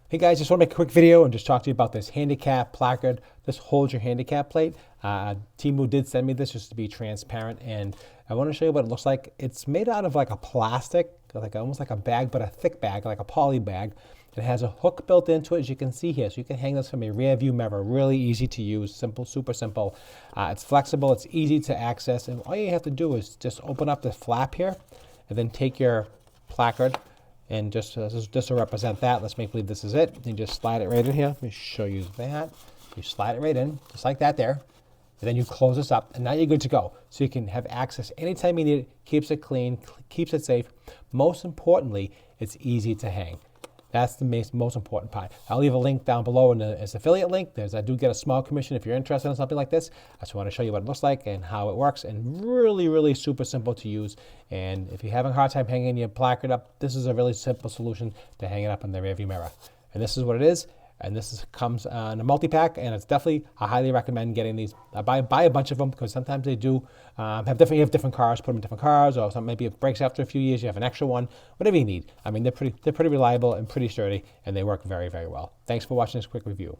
Hey guys, just want to make a quick video and just talk to you about this Handicap placard. This holds your handicap plate. Temu did send me this just to be transparent, and I want to show you what it looks like. It's made out of like a plastic, like almost like a bag, but a thick bag, like a poly bag. It has a hook built into it, as you can see here, so you can hang this from a rear view mirror. Really easy to use, simple, super simple. It's flexible, it's easy to access, and all you have to do is just open up the flap here, and then take your placard. And just to represent that, let's make believe this is it. You just slide it right in here. Let me show you that. You slide it right in, just like that there. And then you close this up, and now you're good to go. So you can have access anytime you need it, keeps it clean, keeps it safe. Most importantly, it's easy to hang. That's the most important part. I'll leave a link down below as affiliate link. I do get a small commission if you're interested in something like this. I just want to show you what it looks like and how it works, and really, really super simple to use. And if you're having a hard time hanging your placard up, this is a really simple solution to hang it up in the rearview mirror. And this is what it is. And comes in a multi-pack, and it's definitely, I highly recommend getting these. Buy a bunch of them, because sometimes they do have different cars, put them in different cars, or something, maybe it breaks after a few years, you have an extra one, whatever you need. I mean, they're pretty reliable and pretty sturdy, and they work very, very well. Thanks for watching this quick review.